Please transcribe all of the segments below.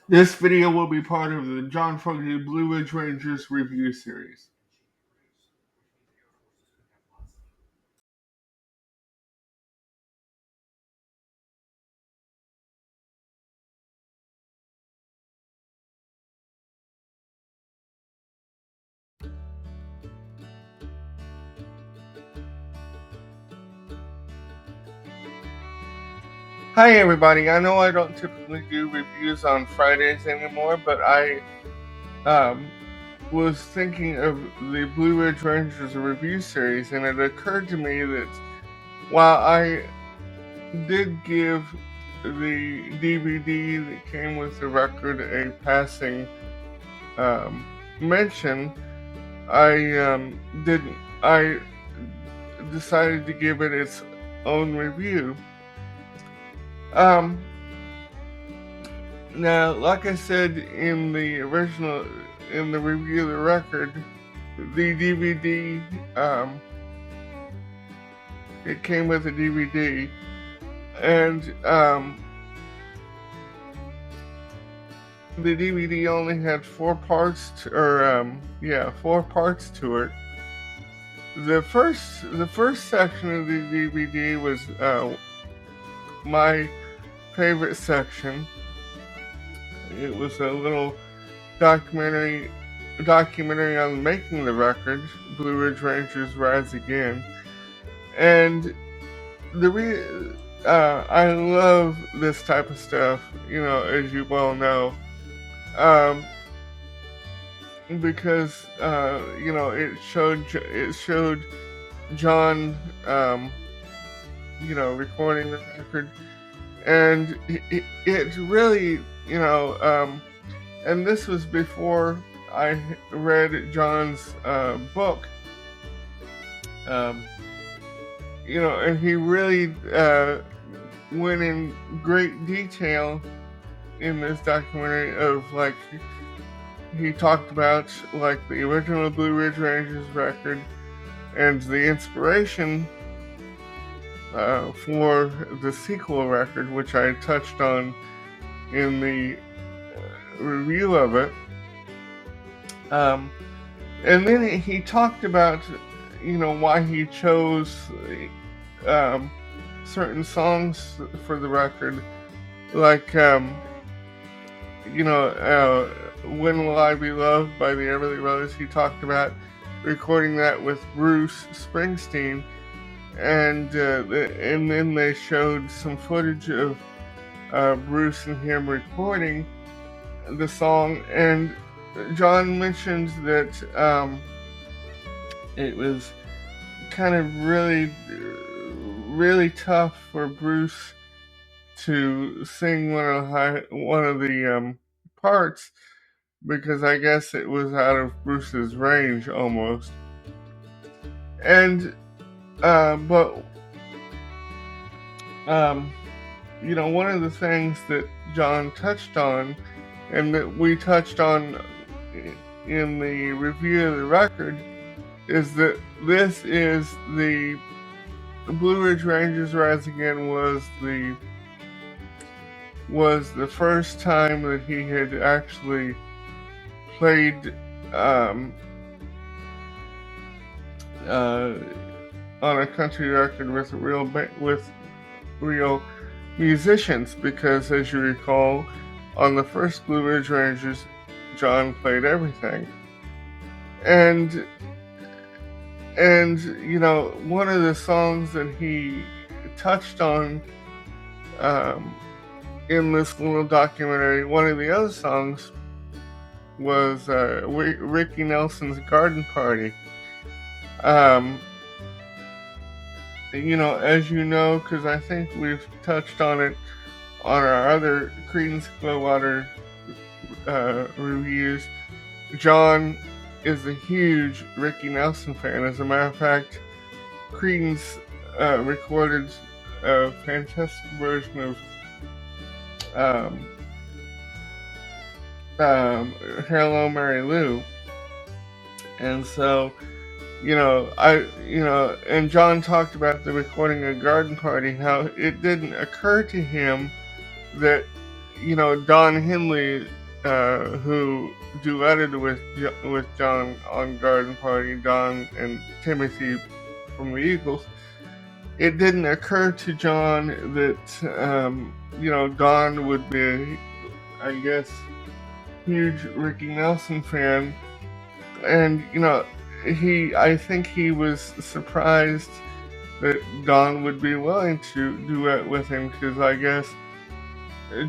This video will be part of the John Fogerty Blue Ridge Rangers review series. Hi everybody, I know I don't typically do reviews on Fridays anymore, but I was thinking of the Blue Ridge Rangers review series, and it occurred to me that while I did give the DVD that came with the record a passing mention, I decided to give it its own review. Now, like I said in the review of the record, the DVD, it came with a DVD, and the DVD only had four parts to it. The first section of the DVD was my favorite section. It was a little documentary on making the record, Blue Ridge Rangers Rise Again, and I love this type of stuff, as you well know, because it showed John, recording the record, and it really, and this was before I read John's book, and he really went in great detail in this documentary of, like, he talked about, like, the original Blue Ridge Rangers record and the inspiration for the sequel record, which I touched on in the review of it. And then he talked about, why he chose certain songs for the record, like, When Will I Be Loved by the Everly Brothers. He talked about recording that with Bruce Springsteen, and then they showed some footage of Bruce and him recording the song, and John mentioned that it was kind of really tough for Bruce to sing one of the parts, because I guess it was out of Bruce's range almost. And but one of the things that John touched on, and that we touched on in the review of the record, is that this is the Blue Ridge Rangers Rise Again was the first time that he had actually played on a country record with real musicians, because, as you recall, on the first Blue Ridge Rangers, John played everything. And one of the songs that he touched on in this little documentary, one of the other songs was Ricky Nelson's Garden Party. As you know, because I think we've touched on it on our other Creedence Clearwater reviews, John is a huge Ricky Nelson fan. As a matter of fact, Creedence recorded a fantastic version of Hello Mary Lou, and so and John talked about the recording of Garden Party, how it didn't occur to him that Don Henley, who duetted with John on Garden Party, Don and Timothy from the Eagles, it didn't occur to John that Don would be, I guess, huge Ricky Nelson fan, and I think he was surprised that Don would be willing to duet with him, because I guess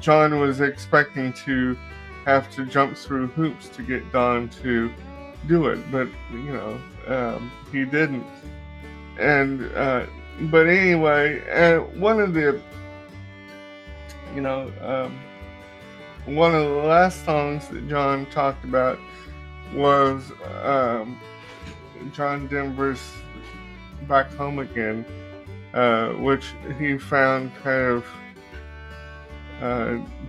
John was expecting to have to jump through hoops to get Don to do it, but he didn't. And but anyway, one of the last songs that John talked about was John Denver's "Back Home Again," which he found kind of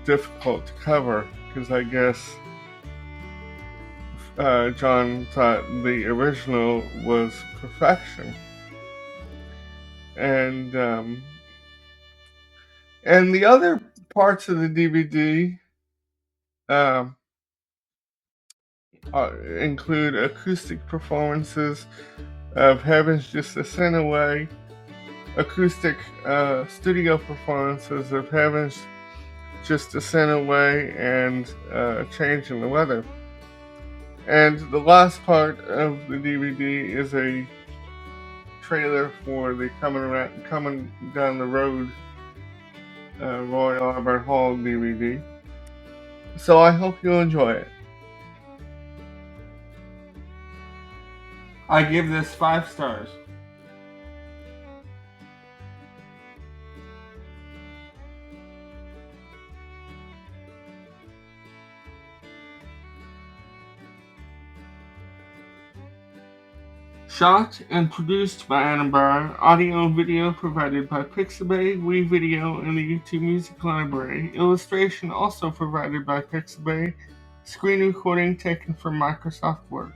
difficult to cover, because I guess John thought the original was perfection. And the other parts of the DVD include acoustic performances of "Heaven's Just a Sin Away," acoustic studio performances of "Heaven's Just a Sin Away" and "Change in the Weather." And the last part of the DVD is a trailer for the Coming Down the Road Royal Albert Hall DVD. So I hope you enjoy it. I give this 5 stars. Shot and produced by Annenberg. Audio and video provided by Pixabay, WeVideo, and the YouTube Music Library. Illustration also provided by Pixabay. Screen recording taken from Microsoft Word.